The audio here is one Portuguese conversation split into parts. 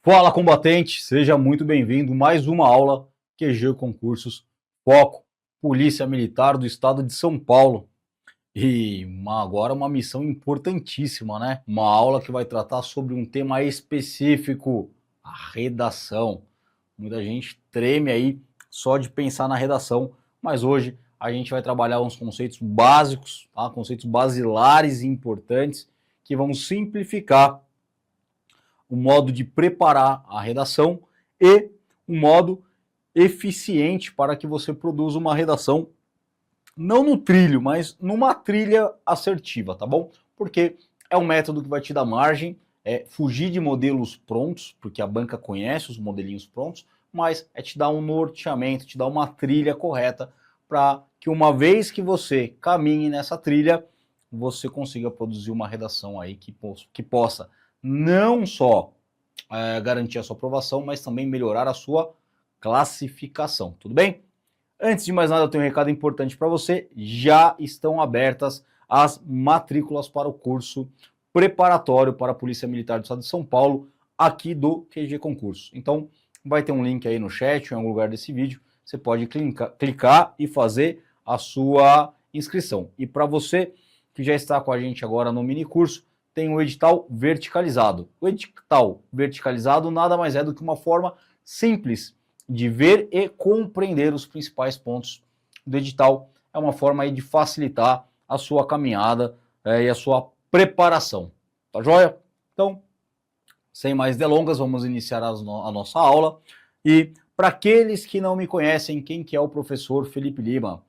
Fala, combatente! Seja muito bem-vindo. Mais uma aula QG Concursos Foco Polícia Militar do Estado de São Paulo. E agora uma missão importantíssima, né? Uma aula que vai tratar sobre um tema específico, a redação. Muita gente treme aí só de pensar na redação, mas hoje a gente vai trabalhar uns conceitos básicos, tá? Conceitos basilares e importantes que vão simplificar o modo de preparar a redação e um modo eficiente para que você produza uma redação não no trilho, mas numa trilha assertiva, tá bom? Porque é um método que vai te dar margem, fugir de modelos prontos, porque a banca conhece os modelinhos prontos, mas te dar um norteamento, te dar uma trilha correta para que uma vez que você caminhe nessa trilha, você consiga produzir uma redação aí que possa não só garantir a sua aprovação, mas também melhorar a sua classificação, tudo bem? Antes de mais nada, eu tenho um recado importante para você. Já estão abertas as matrículas para o curso preparatório para a Polícia Militar do Estado de São Paulo, aqui do QG Concurso. Então, vai ter um link aí no chat, em algum lugar desse vídeo. Você pode clicar e fazer a sua inscrição. E para você que já está com a gente agora no mini curso, tem o edital verticalizado. O edital verticalizado nada mais é do que uma forma simples de ver e compreender os principais pontos do edital. É uma forma aí de facilitar a sua caminhada e a sua preparação. Tá joia? Então, sem mais delongas, vamos iniciar a nossa aula. E para aqueles que não me conhecem, quem que é o professor Felipe Lima?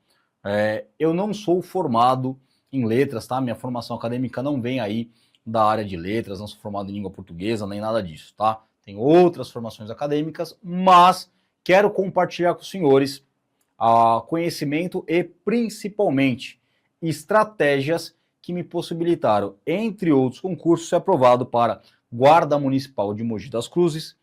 Eu não sou formado em letras, tá? Minha formação acadêmica não vem aí da área de letras, não sou formado em língua portuguesa, nem nada disso, tá? Tenho outras formações acadêmicas, mas quero compartilhar com os senhores conhecimento e, principalmente, estratégias que me possibilitaram, entre outros concursos, ser aprovado para Guarda Municipal de Mogi das Cruzes,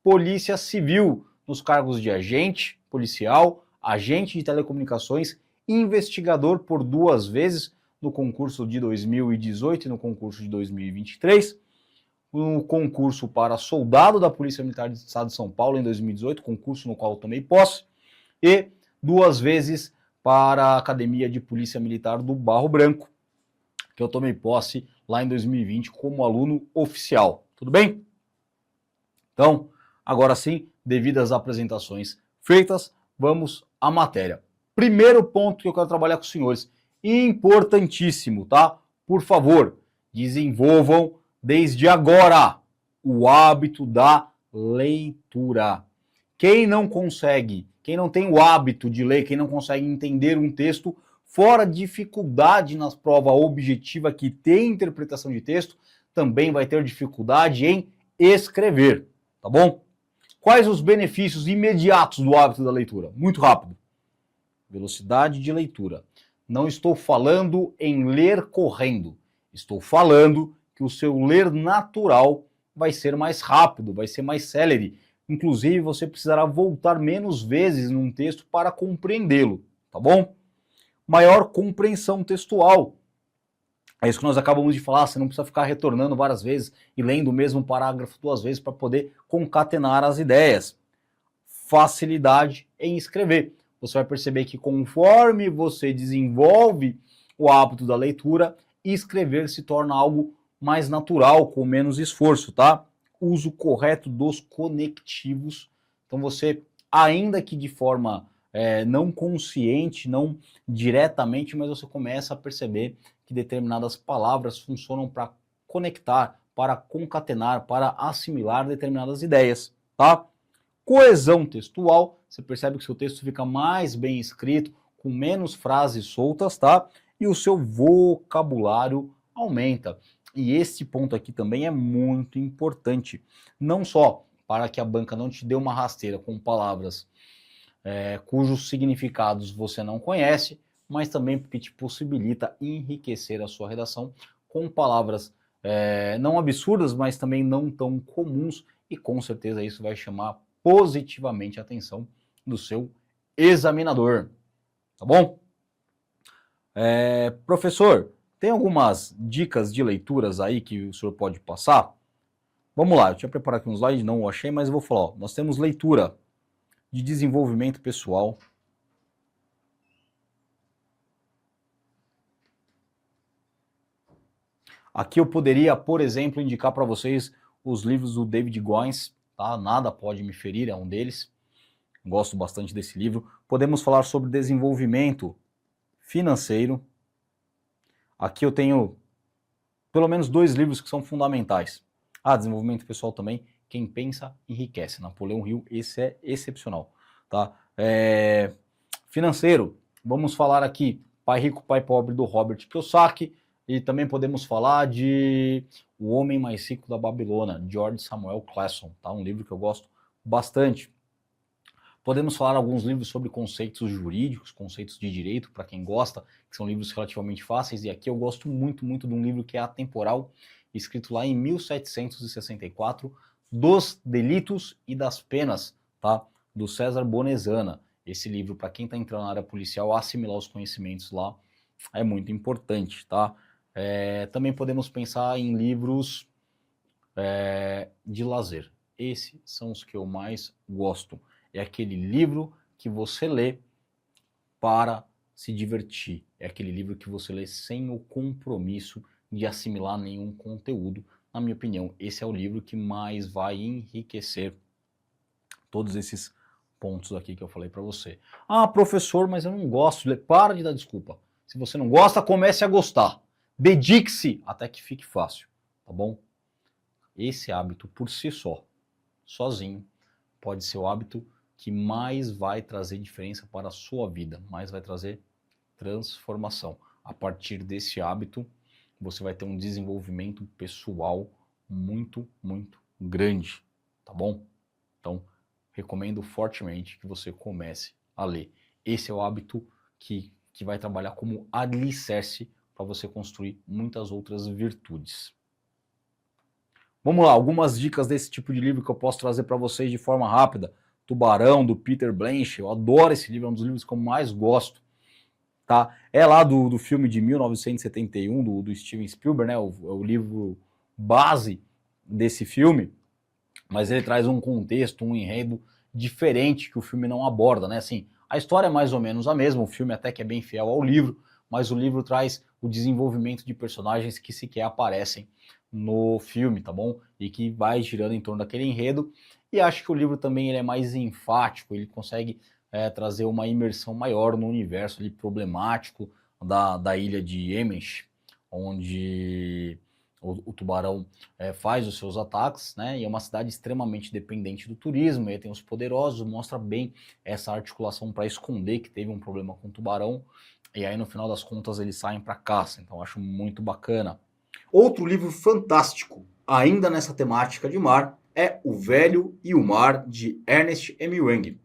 Polícia Civil, nos cargos de agente policial, agente de telecomunicações, investigador por 2 vezes, no concurso de 2018 e no concurso de 2023, no concurso para soldado da Polícia Militar do Estado de São Paulo em 2018, concurso no qual eu tomei posse, e 2 vezes para a Academia de Polícia Militar do Barro Branco, que eu tomei posse lá em 2020 como aluno oficial. Tudo bem? Então, agora sim, devido às apresentações feitas, vamos à matéria. Primeiro ponto que eu quero trabalhar com os senhores, importantíssimo, tá? Por favor, desenvolvam desde agora o hábito da leitura. Quem não consegue, quem não tem o hábito de ler, quem não consegue entender um texto, fora dificuldade na prova objetiva que tem interpretação de texto, também vai ter dificuldade em escrever, tá bom? Quais os benefícios imediatos do hábito da leitura? Muito rápido. Velocidade de leitura. Não estou falando em ler correndo. Estou falando que o seu ler natural vai ser mais rápido, vai ser mais célere. Inclusive, você precisará voltar menos vezes num texto para compreendê-lo, tá bom? Maior compreensão textual. É isso que nós acabamos de falar, você não precisa ficar retornando várias vezes e lendo o mesmo parágrafo 2 vezes para poder concatenar as ideias. Facilidade em escrever. Você vai perceber que conforme você desenvolve o hábito da leitura, escrever se torna algo mais natural, com menos esforço, tá? Uso correto dos conectivos. Então você, ainda que de forma não consciente, não diretamente, mas você começa a perceber que determinadas palavras funcionam para conectar, para concatenar, para assimilar determinadas ideias, tá? Coesão textual, você percebe que seu texto fica mais bem escrito, com menos frases soltas, tá? E o seu vocabulário aumenta. E esse ponto aqui também é muito importante, não só para que a banca não te dê uma rasteira com palavras cujos significados você não conhece, mas também porque te possibilita enriquecer a sua redação com palavras não absurdas, mas também não tão comuns, e com certeza isso vai chamar positivamente a atenção do seu examinador, tá bom? Professor, tem algumas dicas de leituras aí que o senhor pode passar? Vamos lá, eu tinha preparado aqui um slide, não o achei, mas eu vou falar. Ó, nós temos leitura de desenvolvimento pessoal. Aqui eu poderia, por exemplo, indicar para vocês os livros do David Goins, tá? Nada Pode Me Ferir, é um deles. Gosto bastante desse livro. Podemos falar sobre desenvolvimento financeiro. Aqui eu tenho pelo menos 2 livros que são fundamentais. Desenvolvimento pessoal também. Quem Pensa Enriquece. Napoleão Hill, esse é excepcional. Tá? Financeiro, vamos falar aqui Pai Rico, Pai Pobre, do Robert Kiyosaki. E também podemos falar de O Homem Mais Rico da Babilônia, George Samuel Clason. Tá? Um livro que eu gosto bastante. Podemos falar alguns livros sobre conceitos jurídicos, conceitos de direito, para quem gosta, que são livros relativamente fáceis. E aqui eu gosto muito de um livro que é Atemporal, escrito lá em 1764, Dos Delitos e das Penas, tá? Do César Bonesana. Esse livro, para quem está entrando na área policial, assimilar os conhecimentos lá é muito importante, tá? Também podemos pensar em livros de lazer. Esses são os que eu mais gosto. É aquele livro que você lê para se divertir. É aquele livro que você lê sem o compromisso de assimilar nenhum conteúdo. Na minha opinião, esse é o livro que mais vai enriquecer todos esses pontos aqui que eu falei para você. Professor, mas eu não gosto de ler. Para de dar desculpa. Se você não gosta, comece a gostar. Dedique-se até que fique fácil, tá bom? Esse hábito por si só, sozinho, pode ser o hábito que mais vai trazer diferença para a sua vida, mais vai trazer transformação. A partir desse hábito, você vai ter um desenvolvimento pessoal muito grande, tá bom? Então, recomendo fortemente que você comece a ler. Esse é o hábito que vai trabalhar como alicerce para você construir muitas outras virtudes. Vamos lá, algumas dicas desse tipo de livro que eu posso trazer para vocês de forma rápida. Tubarão, do Peter Blanchard, eu adoro esse livro, é um dos livros que eu mais gosto. Tá? É lá do filme de 1971, do Steven Spielberg, né? O livro base desse filme, mas ele traz um contexto, um enredo diferente que o filme não aborda, né? Assim, a história é mais ou menos a mesma, o filme até que é bem fiel ao livro, mas o livro traz o desenvolvimento de personagens que sequer aparecem no filme, tá bom? E que vai girando em torno daquele enredo. E acho que o livro também ele é mais enfático, ele consegue trazer uma imersão maior no universo ali, problemático da ilha de Yemench, onde o tubarão faz os seus ataques, né? E é uma cidade extremamente dependente do turismo, e aí tem os poderosos, mostra bem essa articulação para esconder que teve um problema com o tubarão, e aí no final das contas eles saem para caça, então acho muito bacana. Outro livro fantástico, ainda nessa temática de mar, é O Velho e o Mar, de Ernest Hemingway.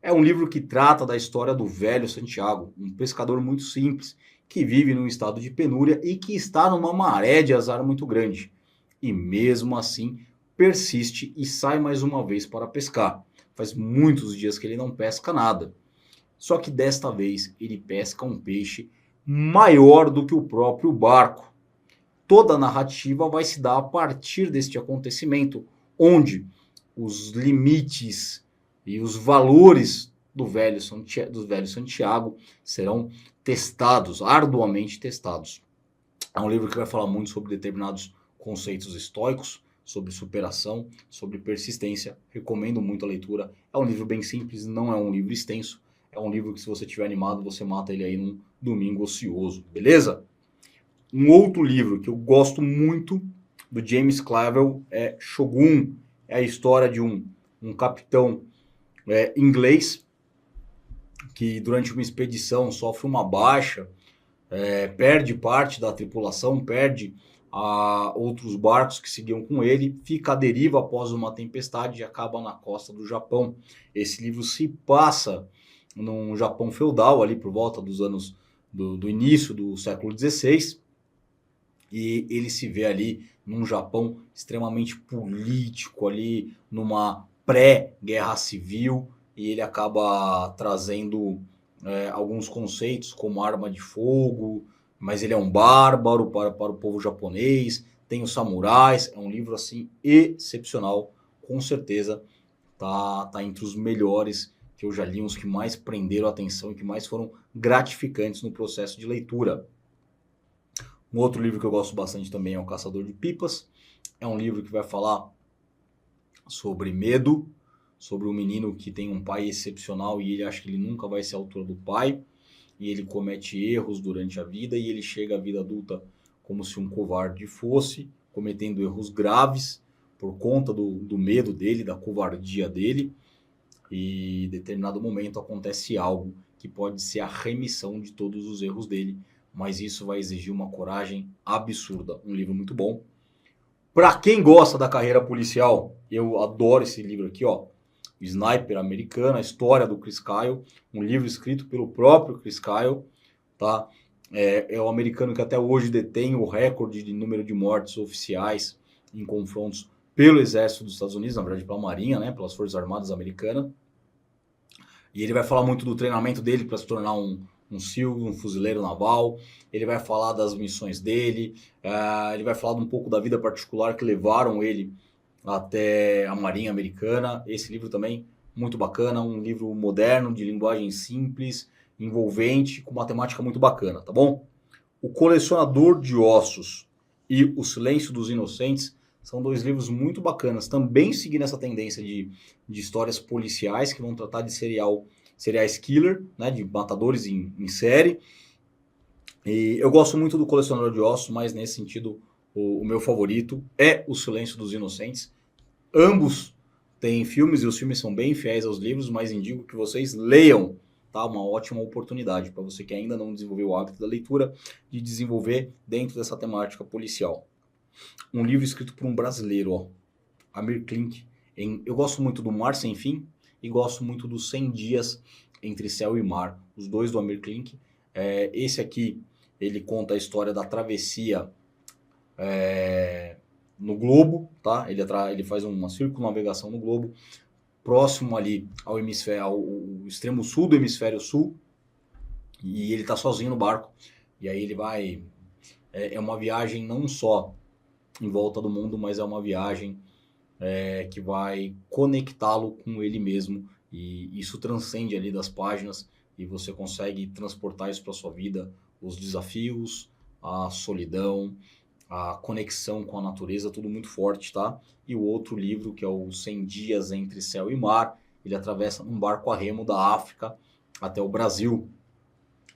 É um livro que trata da história do velho Santiago, um pescador muito simples, que vive num estado de penúria e que está numa maré de azar muito grande. E mesmo assim, persiste e sai mais uma vez para pescar. Faz muitos dias que ele não pesca nada. Só que desta vez ele pesca um peixe maior do que o próprio barco. Toda a narrativa vai se dar a partir deste acontecimento, onde os limites e os valores do velho Santiago serão testados, arduamente testados. É um livro que vai falar muito sobre determinados conceitos estoicos, sobre superação, sobre persistência. Recomendo muito a leitura. É um livro bem simples, não é um livro extenso. É um livro que, se você estiver animado, você mata ele aí num domingo ocioso, beleza? Um outro livro que eu gosto muito, do James Clavell, é Shogun. É a história de um capitão inglês que durante uma expedição sofre uma baixa, perde parte da tripulação, perde a outros barcos que seguiam com ele, fica à deriva após uma tempestade e acaba na costa do Japão. Esse livro se passa num Japão feudal, ali por volta dos anos do início do século XVI, e ele se vê ali num Japão extremamente político, ali numa pré-guerra civil, e ele acaba trazendo alguns conceitos como arma de fogo, mas ele é um bárbaro para o povo japonês, tem os samurais, é um livro assim excepcional, com certeza tá entre os melhores que eu já li, os que mais prenderam a atenção e que mais foram gratificantes no processo de leitura. Um outro livro que eu gosto bastante também é O Caçador de Pipas. É um livro que vai falar sobre medo, sobre um menino que tem um pai excepcional e ele acha que ele nunca vai ser a altura do pai, e ele comete erros durante a vida e ele chega à vida adulta como se um covarde fosse, cometendo erros graves por conta do medo dele, da covardia dele, e em determinado momento acontece algo que pode ser a remissão de todos os erros dele, mas isso vai exigir uma coragem absurda. Um livro muito bom. Para quem gosta da carreira policial, eu adoro esse livro aqui, ó. Sniper Americano, a história do Chris Kyle, um livro escrito pelo próprio Chris Kyle, tá? É o americano que até hoje detém o recorde de número de mortes oficiais em confrontos pelo exército dos Estados Unidos, na verdade pela Marinha, né, pelas Forças Armadas Americanas. E ele vai falar muito do treinamento dele para se tornar um SEAL, um fuzileiro naval. Ele vai falar das missões dele, ele vai falar um pouco da vida particular que levaram ele até a Marinha Americana. Esse livro também muito bacana, um livro moderno, de linguagem simples, envolvente, com uma temática muito bacana, tá bom? O Colecionador de Ossos e O Silêncio dos Inocentes são dois livros muito bacanas, também seguindo essa tendência de histórias policiais que vão tratar de serial killer, né, de matadores em série. E eu gosto muito do Colecionador de Ossos, mas nesse sentido o meu favorito é O Silêncio dos Inocentes. Ambos têm filmes e os filmes são bem fiéis aos livros, mas indico que vocês leiam, tá? Uma ótima oportunidade para você que ainda não desenvolveu o hábito da leitura, de desenvolver dentro dessa temática policial. Um livro escrito por um brasileiro, ó, Amir Klink. Eu gosto muito do Mar Sem Fim e gosto muito dos 100 Dias Entre Céu e Mar, os dois do Amir Klink. Esse aqui, ele conta a história da travessia no globo, tá? Ele faz uma circunnavegação no globo, próximo ali ao extremo sul do hemisfério sul, e ele tá sozinho no barco. E aí ele vai... É uma viagem não só em volta do mundo, mas é uma viagem que vai conectá-lo com ele mesmo, e isso transcende ali das páginas, e você consegue transportar isso para sua vida, os desafios, a solidão, a conexão com a natureza, tudo muito forte, tá? E o outro livro, que é o 100 Dias Entre Céu e Mar, ele atravessa num barco a remo da África até o Brasil.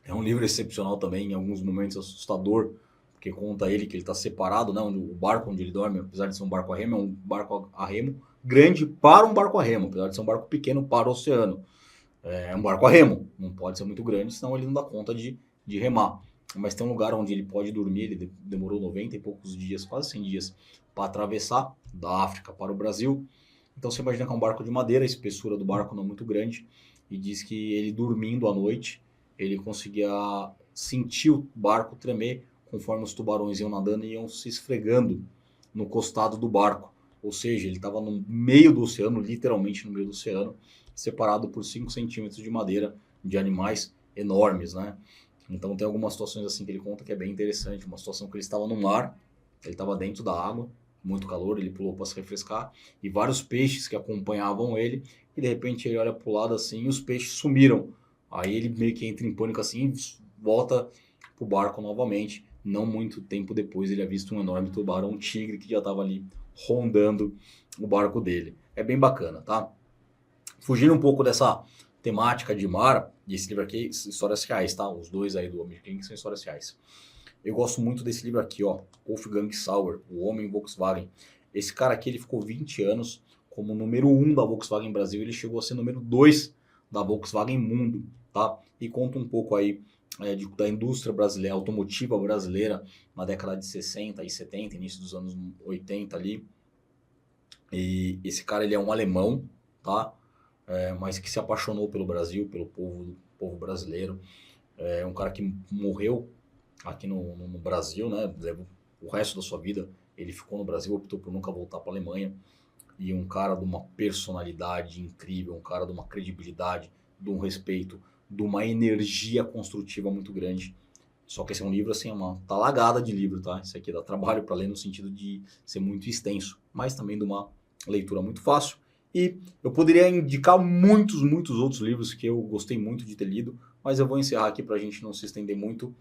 É um livro excepcional também, em alguns momentos assustador, porque conta ele que ele está separado, né? O barco onde ele dorme, apesar de ser um barco a remo, é um barco a remo grande para um barco a remo, apesar de ser um barco pequeno para o oceano. É um barco a remo, não pode ser muito grande, senão ele não dá conta de remar. Mas tem um lugar onde ele pode dormir, ele demorou 90 e poucos dias, quase 100 dias, para atravessar da África para o Brasil. Então você imagina que é um barco de madeira, a espessura do barco não é muito grande, e diz que ele dormindo à noite, ele conseguia sentir o barco tremer conforme os tubarões iam nadando e iam se esfregando no costado do barco. Ou seja, ele estava no meio do oceano, literalmente no meio do oceano, separado por 5 centímetros de madeira de animais enormes, né? Então tem algumas situações assim que ele conta que é bem interessante. Uma situação que ele estava no mar, ele estava dentro da água, muito calor, ele pulou para se refrescar, e vários peixes que acompanhavam ele, e de repente ele olha para o lado assim e os peixes sumiram. Aí ele meio que entra em pânico assim, volta pro barco novamente. Não muito tempo depois ele avista um enorme tubarão tigre que já estava ali rondando o barco dele. É bem bacana, tá? Fugindo um pouco dessa temática de mar, e esse livro aqui, histórias reais, tá? Os dois aí do Amir Klink são histórias reais. Eu gosto muito desse livro aqui, ó, Wolfgang Sauer, O Homem Volkswagen. Esse cara aqui, ele ficou 20 anos como número 1 da Volkswagen Brasil, ele chegou a ser número 2 da Volkswagen Mundo, tá? E conta um pouco aí da indústria brasileira, automotiva brasileira, na década de 60 e 70, início dos anos 80 ali. E esse cara, ele é um alemão, tá? Mas que se apaixonou pelo Brasil, pelo povo brasileiro. É um cara que morreu aqui no Brasil, né? O resto da sua vida ele ficou no Brasil, optou por nunca voltar para a Alemanha. E um cara de uma personalidade incrível, um cara de uma credibilidade, de um respeito, de uma energia construtiva muito grande, Só que esse é um livro, assim, uma talagada de livro, tá? Esse aqui dá trabalho para ler no sentido de ser muito extenso, mas também de uma leitura muito fácil. E eu poderia indicar muitos outros livros que eu gostei muito de ter lido, mas eu vou encerrar aqui para a gente não se estender muito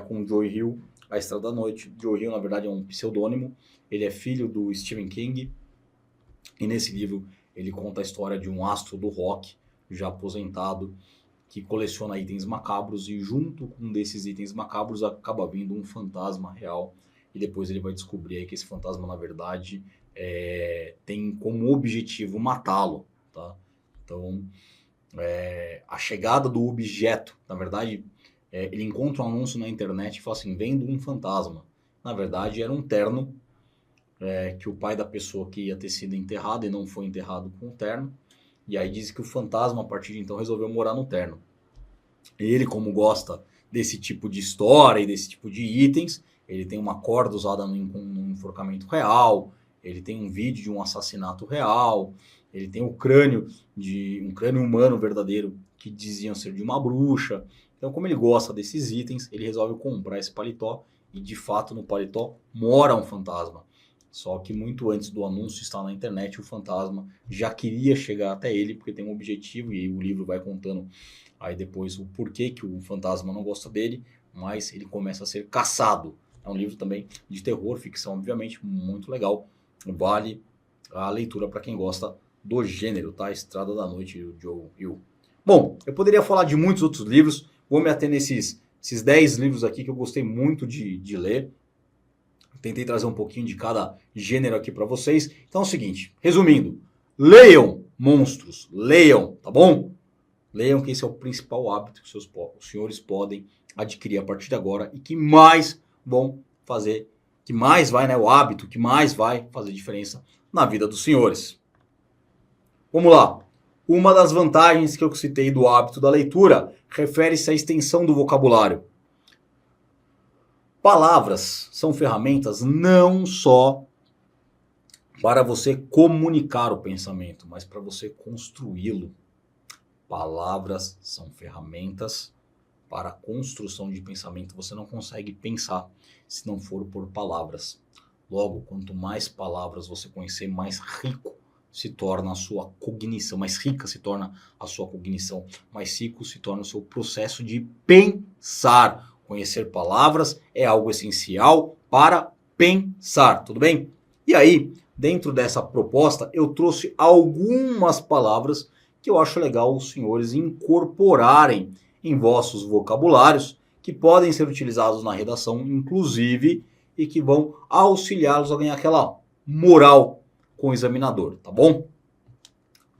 com Joe Hill, A Estrada da Noite. Joe Hill, na verdade, é um pseudônimo. Ele é filho do Stephen King. E nesse livro ele conta a história de um astro do rock, já aposentado, que coleciona itens macabros e junto com um desses itens macabros acaba vindo um fantasma real. E depois ele vai descobrir aí que esse fantasma, na verdade, tem como objetivo matá-lo, tá? Então, a chegada do objeto, na verdade, ele encontra um anúncio na internet e fala assim, vendo um fantasma. Na verdade, era um terno que o pai da pessoa que ia ter sido enterrado e não foi enterrado com o terno. E aí diz que o fantasma, a partir de então, resolveu morar no terno. Ele, como gosta desse tipo de história e desse tipo de itens, ele tem uma corda usada num enforcamento real, ele tem um vídeo de um assassinato real, ele tem um crânio humano verdadeiro que diziam ser de uma bruxa. Então, como ele gosta desses itens, ele resolve comprar esse paletó e, de fato, no paletó mora um fantasma. Só que muito antes do anúncio estar na internet, o fantasma já queria chegar até ele, porque tem um objetivo, e o livro vai contando aí depois o porquê que o fantasma não gosta dele, mas ele começa a ser caçado. É um livro também de terror, ficção, obviamente, muito legal. Vale a leitura para quem gosta do gênero, tá? Estrada da Noite, do Joe Hill. Bom, eu poderia falar de muitos outros livros, vou me ater nesses 10 livros aqui que eu gostei muito de ler. Tentei trazer um pouquinho de cada gênero aqui para vocês. Então é o seguinte, resumindo, leiam monstros, leiam, tá bom? Leiam que esse é o principal hábito que os senhores podem adquirir a partir de agora e que mais vão fazer, que mais vai, né, o hábito que mais vai fazer diferença na vida dos senhores. Vamos lá. Uma das vantagens que eu citei do hábito da leitura refere-se à extensão do vocabulário. Palavras são ferramentas não só para você comunicar o pensamento, mas para você construí-lo. Palavras são ferramentas para a construção de pensamento. Você não consegue pensar se não for por palavras. Logo, quanto mais palavras você conhecer, mais rico se torna a sua cognição, mais rica se torna a sua cognição, mais rico se torna o seu processo de pensar. Conhecer palavras é algo essencial para pensar, tudo bem? E aí, dentro dessa proposta, eu trouxe algumas palavras que eu acho legal os senhores incorporarem em vossos vocabulários, que podem ser utilizados na redação, inclusive, e que vão auxiliá-los a ganhar aquela moral com o examinador, tá bom?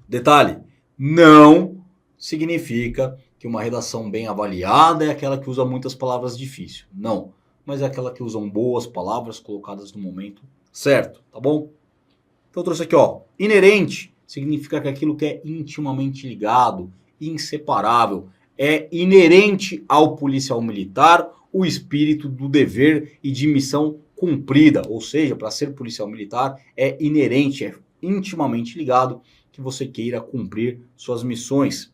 Detalhe, não significa que uma redação bem avaliada é aquela que usa muitas palavras difíceis. Não, mas é aquela que usam boas palavras colocadas no momento certo, tá bom? Então eu trouxe aqui, ó, inerente significa que aquilo que é intimamente ligado, inseparável, é inerente ao policial militar o espírito do dever e de missão cumprida. Ou seja, para ser policial militar é inerente, é intimamente ligado que você queira cumprir suas missões.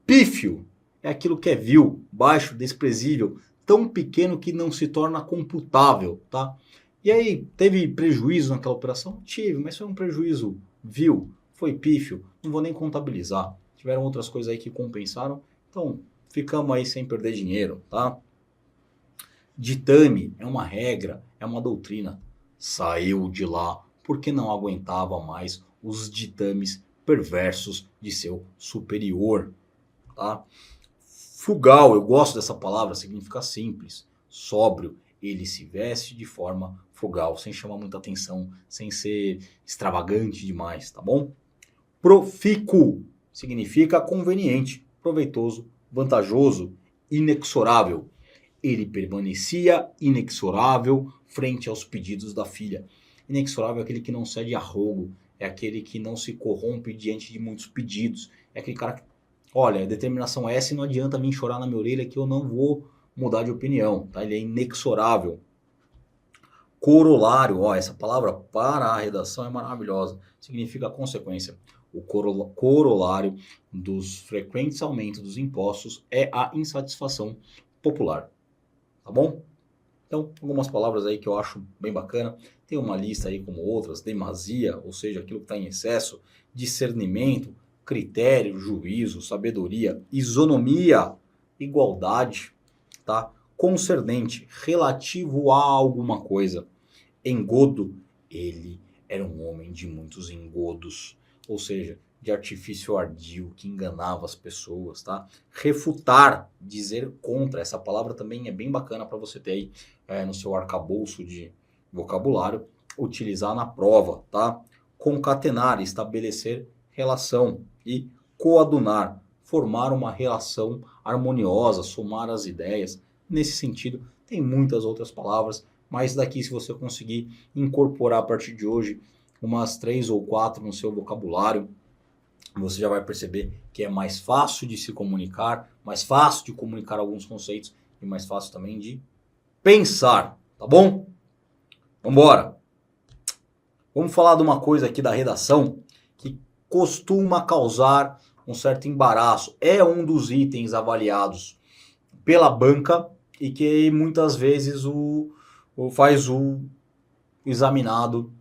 Pífio é aquilo que é vil, baixo, desprezível, tão pequeno que não se torna computável, tá? E aí, teve prejuízo naquela operação? Tive, mas foi um prejuízo vil, foi pífio, não vou nem contabilizar. Tiveram outras coisas aí que compensaram, então ficamos aí sem perder dinheiro, tá? Ditame é uma regra, é uma doutrina. Saiu de lá porque não aguentava mais os ditames perversos de seu superior, tá? Frugal, eu gosto dessa palavra, significa simples, sóbrio. Ele se veste de forma frugal, sem chamar muita atenção, sem ser extravagante demais, tá bom? Profícuo significa conveniente, proveitoso, vantajoso, inexorável. Ele permanecia inexorável frente aos pedidos da filha. Inexorável é aquele que não cede a rogo, é aquele que não se corrompe diante de muitos pedidos, é aquele cara que, olha, a determinação é essa e não adianta vir chorar na minha orelha que eu não vou mudar de opinião, tá? Ele é inexorável. Corolário, ó, essa palavra para a redação é maravilhosa, significa consequência. O corolário dos frequentes aumentos dos impostos é a insatisfação popular. tá bom? Então, algumas palavras aí que eu acho bem bacana. Tem uma lista aí como outras: demasia, ou seja, aquilo que está em excesso, discernimento, critério, juízo, sabedoria, isonomia, igualdade, tá? Concernente, relativo a alguma coisa. Engodo, ele era um homem de muitos engodos, ou seja, de artifício ardio que enganava as pessoas, tá? Refutar, dizer contra, essa palavra também é bem bacana para você ter aí no seu arcabouço de vocabulário, utilizar na prova, tá? Concatenar, estabelecer relação e coadunar, formar uma relação harmoniosa, somar as ideias. Nesse sentido, tem muitas outras palavras, mas daqui, se você conseguir incorporar a partir de hoje umas 3 ou 4 no seu vocabulário, você já vai perceber que é mais fácil de se comunicar, mais fácil de comunicar alguns conceitos e mais fácil também de pensar, tá bom? Vamos embora. Vamos falar de uma coisa aqui da redação que costuma causar um certo embaraço. É um dos itens avaliados pela banca e que muitas vezes faz o examinado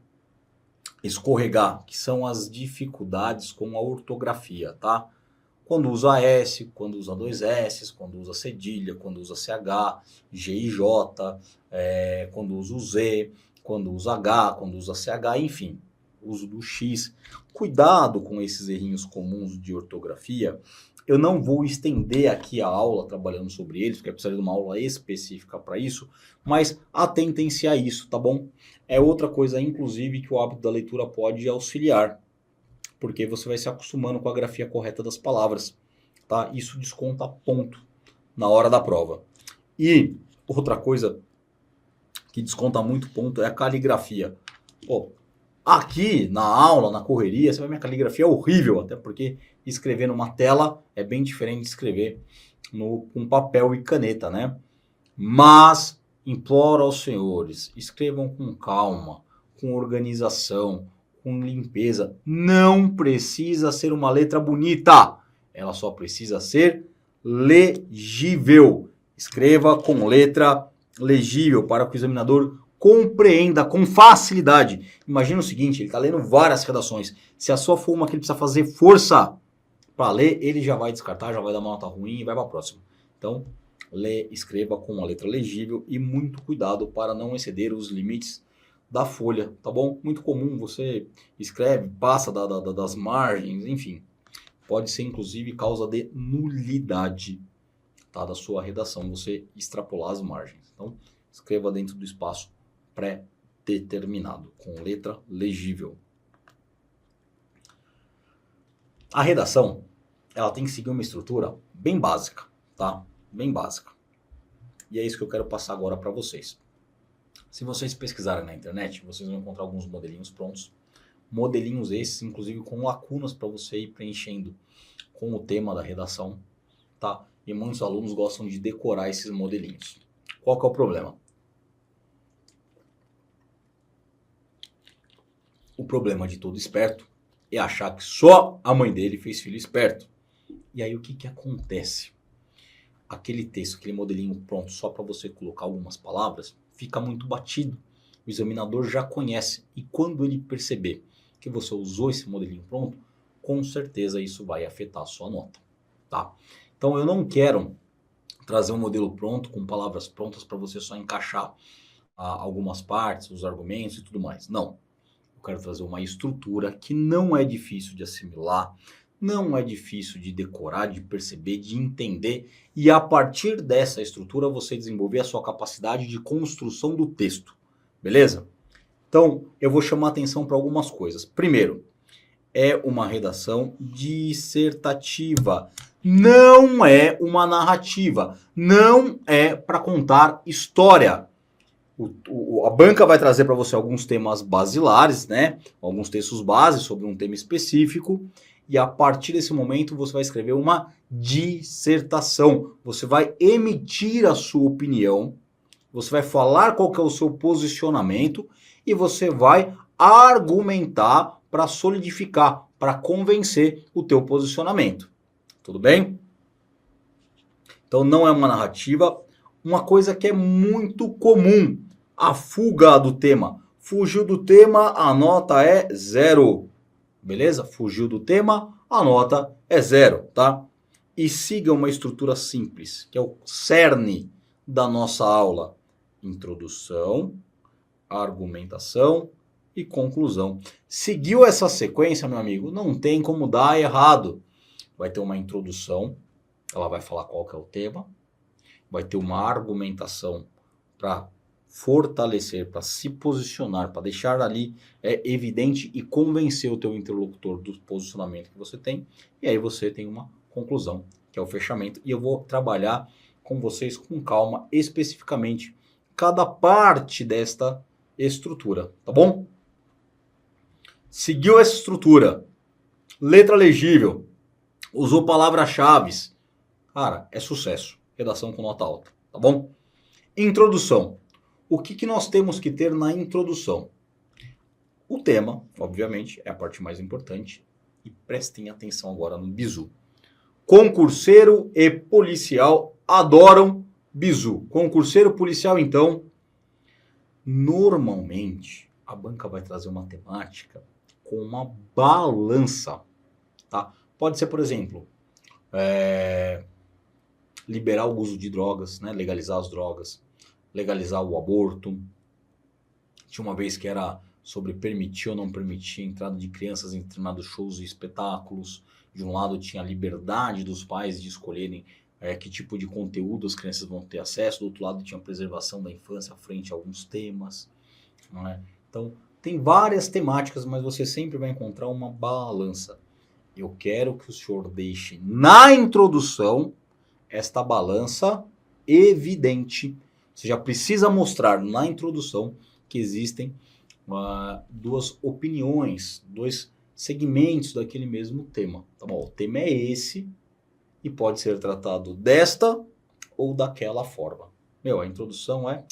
escorregar, que são as dificuldades com a ortografia, tá? Quando usa S, quando usa 2 S, quando usa cedilha, quando usa CH, G e J, quando usa o Z, quando usa H, quando usa CH, enfim, uso do X. Cuidado com esses errinhos comuns de ortografia. Eu não vou estender aqui a aula trabalhando sobre eles, porque é preciso de uma aula específica para isso, mas atentem-se a isso, tá bom? É outra coisa, inclusive, que o hábito da leitura pode auxiliar, porque você vai se acostumando com a grafia correta das palavras, tá? Isso desconta ponto na hora da prova. E outra coisa que desconta muito ponto é a caligrafia. Pô, aqui na aula, na correria, você vai ver minha caligrafia é horrível, até porque escrever numa tela é bem diferente de escrever com papel e caneta, né? Mas imploro aos senhores, escrevam com calma, com organização, com limpeza. Não precisa ser uma letra bonita, ela só precisa ser legível. Escreva com letra legível para que o examinador compreenda com facilidade. Imagina o seguinte, ele está lendo várias redações. Se a sua for uma que ele precisa fazer força para ler, ele já vai descartar, já vai dar uma nota ruim e vai para a próxima. Então, escreva com uma letra legível e muito cuidado para não exceder os limites da folha, tá bom? Muito comum, você escreve, passa das margens, enfim. Pode ser, inclusive, causa de nulidade, tá, da sua redação, você extrapolar as margens. Então, escreva dentro do espaço pré-determinado, com letra legível. A redação, ela tem que seguir uma estrutura bem básica, tá? Bem básica. E é isso que eu quero passar agora para vocês. Se vocês pesquisarem na internet, vocês vão encontrar alguns modelinhos prontos. Modelinhos esses, inclusive, com lacunas para você ir preenchendo com o tema da redação, tá? E muitos alunos gostam de decorar esses modelinhos. Qual que é o problema? O problema de todo esperto é achar que só a mãe dele fez filho esperto. E aí o que acontece? Aquele texto, aquele modelinho pronto só para você colocar algumas palavras, fica muito batido. O examinador já conhece. E quando ele perceber que você usou esse modelinho pronto, com certeza isso vai afetar a sua nota, tá? Então eu não quero trazer um modelo pronto com palavras prontas para você só encaixar algumas partes, os argumentos e tudo mais. Não. Eu quero trazer uma estrutura que não é difícil de assimilar, não é difícil de decorar, de perceber, de entender. E a partir dessa estrutura você desenvolver a sua capacidade de construção do texto. Beleza? Então eu vou chamar atenção para algumas coisas. Primeiro, é uma redação dissertativa. Não é uma narrativa. Não é para contar história. A banca vai trazer para você alguns temas basilares, né? Alguns textos base sobre um tema específico. E a partir desse momento você vai escrever uma dissertação. Você vai emitir a sua opinião. Você vai falar qual que é o seu posicionamento. E você vai argumentar para solidificar, para convencer o teu posicionamento. Tudo bem? Então não é uma narrativa. uma coisa que é muito comum, a fuga do tema. Fugiu do tema, a nota é 0. Beleza? Fugiu do tema, a nota é 0, tá? E siga uma estrutura simples, que é o cerne da nossa aula. Introdução, argumentação e conclusão. Seguiu essa sequência, meu amigo? Não tem como dar errado. Vai ter uma introdução, ela vai falar qual que é o tema. Vai ter uma argumentação para fortalecer, para se posicionar, para deixar ali evidente e convencer o teu interlocutor do posicionamento que você tem. E aí você tem uma conclusão, que é o fechamento. E eu vou trabalhar com vocês com calma, especificamente, cada parte desta estrutura, tá bom? Seguiu essa estrutura, letra legível, usou palavras-chave, cara, é sucesso. Redação com nota alta, tá bom? Introdução. O que nós temos que ter na introdução? O tema, obviamente, é a parte mais importante. E prestem atenção agora no bizu. Concurseiro e policial adoram bizu. Concurseiro policial, então, normalmente, a banca vai trazer uma temática com uma balança, tá? Pode ser, por exemplo, liberar o uso de drogas, né? Legalizar as drogas, legalizar o aborto. Tinha uma vez que era sobre permitir ou não permitir a entrada de crianças em determinados shows e espetáculos. De um lado tinha a liberdade dos pais de escolherem que tipo de conteúdo as crianças vão ter acesso. Do outro lado tinha a preservação da infância frente a alguns temas. Não é? Então, tem várias temáticas, mas você sempre vai encontrar uma balança. Eu quero que o senhor deixe na introdução esta balança evidente. Você já precisa mostrar na introdução que existem duas opiniões, dois segmentos daquele mesmo tema. Tá bom? O tema é esse e pode ser tratado desta ou daquela forma. A introdução é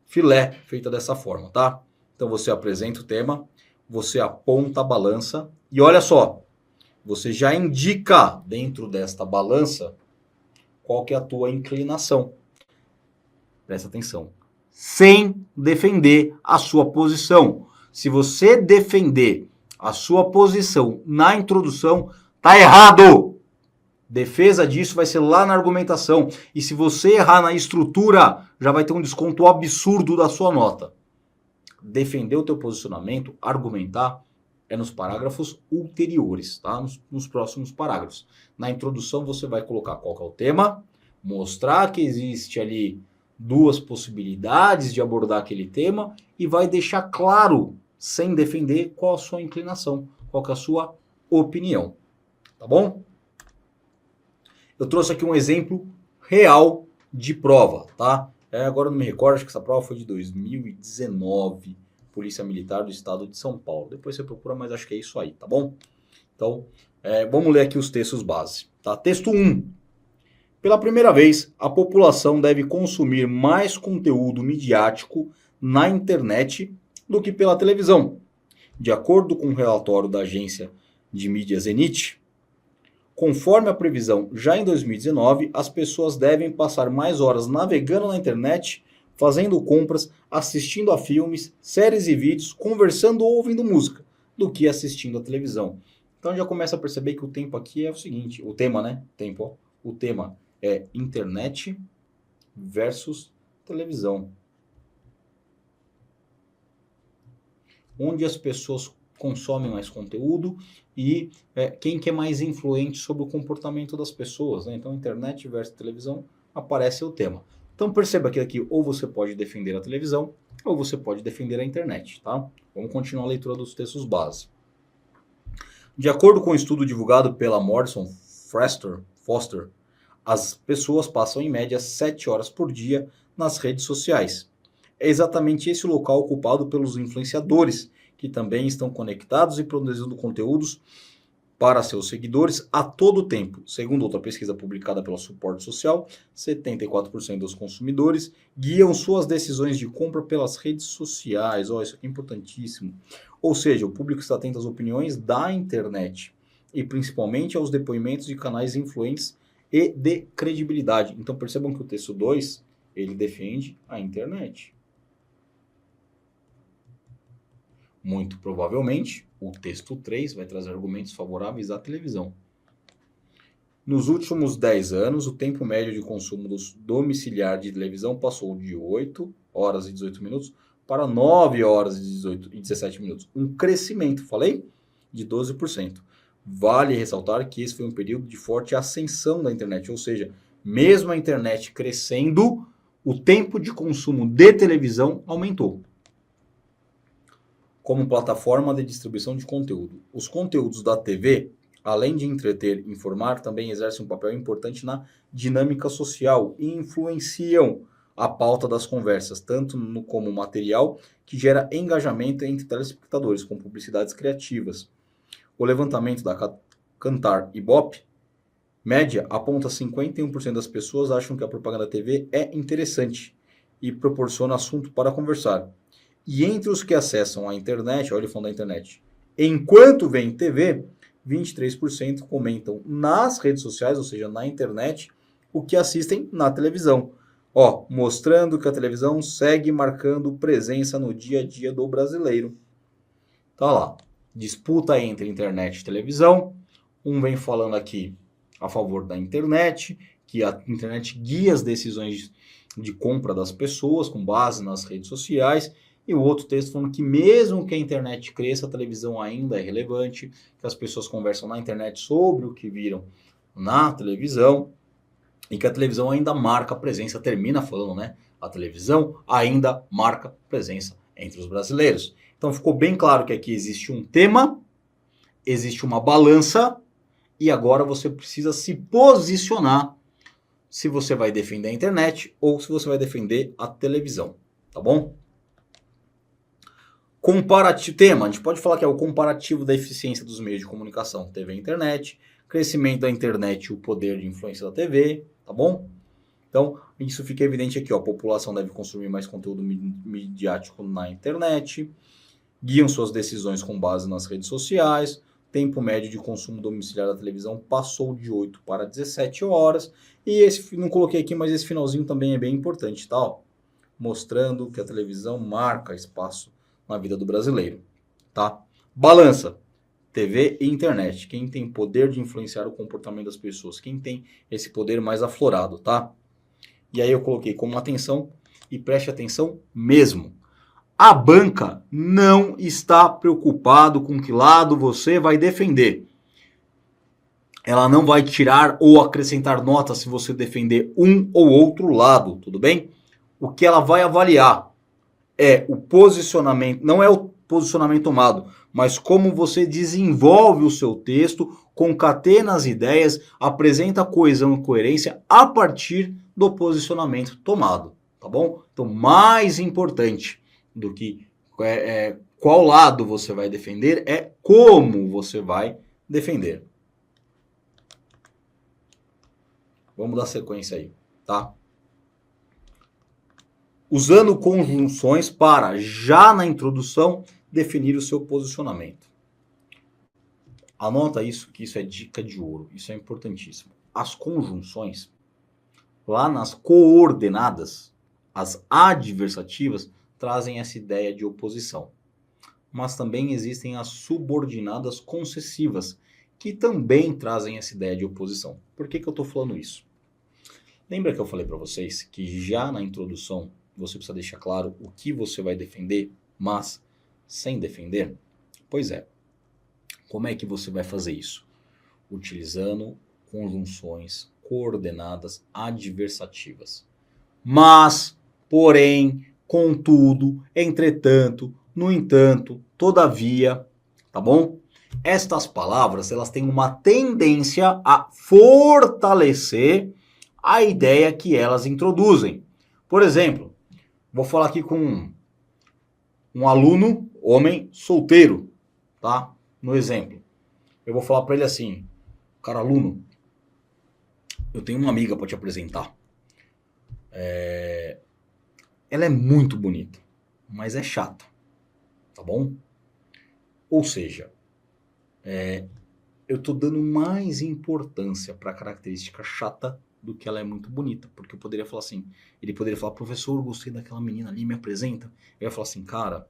filé, feita dessa forma, tá? Então você apresenta o tema, você aponta a balança e olha só, você já indica dentro desta balança qual que é a tua inclinação. Presta atenção. Sem defender a sua posição. Se você defender a sua posição na introdução, tá errado. Defesa disso vai ser lá na argumentação. E se você errar na estrutura, já vai ter um desconto absurdo da sua nota. Defender o teu posicionamento, argumentar, é nos parágrafos ulteriores, tá? Nos próximos parágrafos. Na introdução você vai colocar qual que é o tema, mostrar que existe ali duas possibilidades de abordar aquele tema e vai deixar claro, sem defender, qual a sua inclinação, qual que é a sua opinião. Tá bom? Eu trouxe aqui um exemplo real de prova, tá? Agora eu não me recordo, acho que essa prova foi de 2019, Polícia Militar do Estado de São Paulo. Depois você procura, mas acho que é isso aí, tá bom? Então, vamos ler aqui os textos base. Tá? Texto 1. Pela primeira vez, a população deve consumir mais conteúdo midiático na internet do que pela televisão. De acordo com o relatório da agência de mídia Zenit, conforme a previsão já em 2019, as pessoas devem passar mais horas navegando na internet, fazendo compras, assistindo a filmes, séries e vídeos, conversando ou ouvindo música, do que assistindo a televisão. Então já começa a perceber que o tempo aqui é o seguinte, o tema, né? O tema é internet versus televisão. Onde as pessoas consomem mais conteúdo e quem que é mais influente sobre o comportamento das pessoas, né? Então, internet versus televisão, aparece o tema. Então, perceba que aqui ou você pode defender a televisão ou você pode defender a internet, tá? Vamos continuar a leitura dos textos base. De acordo com o estudo divulgado pela Morrison Foster, as pessoas passam em média 7 horas por dia nas redes sociais. É exatamente esse o local ocupado pelos influenciadores, que também estão conectados e produzindo conteúdos para seus seguidores a todo tempo. Segundo outra pesquisa publicada pela Suporte Social, 74% dos consumidores guiam suas decisões de compra pelas redes sociais. Isso aqui é importantíssimo. Ou seja, o público está atento às opiniões da internet e principalmente aos depoimentos de canais influentes e de credibilidade. Então percebam que o texto 2 Ele defende a internet. Muito provavelmente, o texto 3 vai trazer argumentos favoráveis à televisão. Nos últimos 10 anos, o tempo médio de consumo domiciliar de televisão passou de 8 horas e 18 minutos para 9 horas e 17 minutos. Um crescimento, falei, de 12%. Vale ressaltar que esse foi um período de forte ascensão da internet, ou seja, mesmo a internet crescendo, o tempo de consumo de televisão aumentou. Como plataforma de distribuição de conteúdo. Os conteúdos da TV, além de entreter e informar, também exercem um papel importante na dinâmica social e influenciam a pauta das conversas, tanto como material que gera engajamento entre telespectadores, com publicidades criativas. O levantamento da Kantar Ibope média aponta 51% das pessoas acham que a propaganda TV é interessante e proporciona assunto para conversar. E entre os que acessam a internet, olha o fundo da internet, enquanto vem TV, 23% comentam nas redes sociais, ou seja, na internet, o que assistem na televisão. Ó, mostrando que a televisão segue marcando presença no dia a dia do brasileiro. Tá lá, disputa entre internet e televisão. Um vem falando aqui a favor da internet, que a internet guia as decisões de compra das pessoas com base nas redes sociais. E o outro texto falando que mesmo que a internet cresça, a televisão ainda é relevante, que as pessoas conversam na internet sobre o que viram na televisão e que a televisão ainda marca presença, termina falando, né? A televisão ainda marca presença entre os brasileiros. Então ficou bem claro que aqui existe um tema, existe uma balança e agora você precisa se posicionar se você vai defender a internet ou se você vai defender a televisão, tá bom? Comparativo, tema, a gente pode falar que é o comparativo da eficiência dos meios de comunicação, TV e internet, crescimento da internet e o poder de influência da TV, tá bom? Então, isso fica evidente aqui, ó, a população deve consumir mais conteúdo midiático na internet, guiam suas decisões com base nas redes sociais, tempo médio de consumo domiciliar da televisão passou de 8 para 17 horas, e esse, não coloquei aqui, mas esse finalzinho também é bem importante, tá? Ó, mostrando que a televisão marca espaço na vida do brasileiro, tá? Balança, TV e internet. Quem tem poder de influenciar o comportamento das pessoas? Quem tem esse poder mais aflorado, tá? E aí eu coloquei como atenção e preste atenção mesmo. A banca não está preocupado com que lado você vai defender. Ela não vai tirar ou acrescentar nota se você defender um ou outro lado, tudo bem? O que ela vai avaliar é o posicionamento, não é o posicionamento tomado, mas como você desenvolve o seu texto, concatena as ideias, apresenta coesão e coerência a partir do posicionamento tomado, tá bom? Então, mais importante do que qual lado você vai defender é como você vai defender. Vamos dar sequência aí, tá? Usando conjunções para, já na introdução, definir o seu posicionamento. Anota isso, que isso é dica de ouro. Isso é importantíssimo. As conjunções, lá nas coordenadas, as adversativas, trazem essa ideia de oposição. Mas também existem as subordinadas concessivas, que também trazem essa ideia de oposição. Por que eu estou falando isso? Lembra que eu falei para vocês que já na introdução você precisa deixar claro o que você vai defender, mas sem defender? Pois é. Como é que você vai fazer isso? Utilizando conjunções coordenadas adversativas. Mas, porém, contudo, entretanto, no entanto, todavia, tá bom? Estas palavras, elas têm uma tendência a fortalecer a ideia que elas introduzem. Por exemplo, vou falar aqui com um aluno, homem, solteiro, tá? No exemplo. Eu vou falar para ele assim, cara, aluno, eu tenho uma amiga para te apresentar. Ela é muito bonita, mas é chata, tá bom? Ou seja, eu tô dando mais importância para a característica chata do que ela é muito bonita. Porque eu poderia falar assim, ele poderia falar, professor, gostei daquela menina ali, me apresenta. Eu ia falar assim, cara,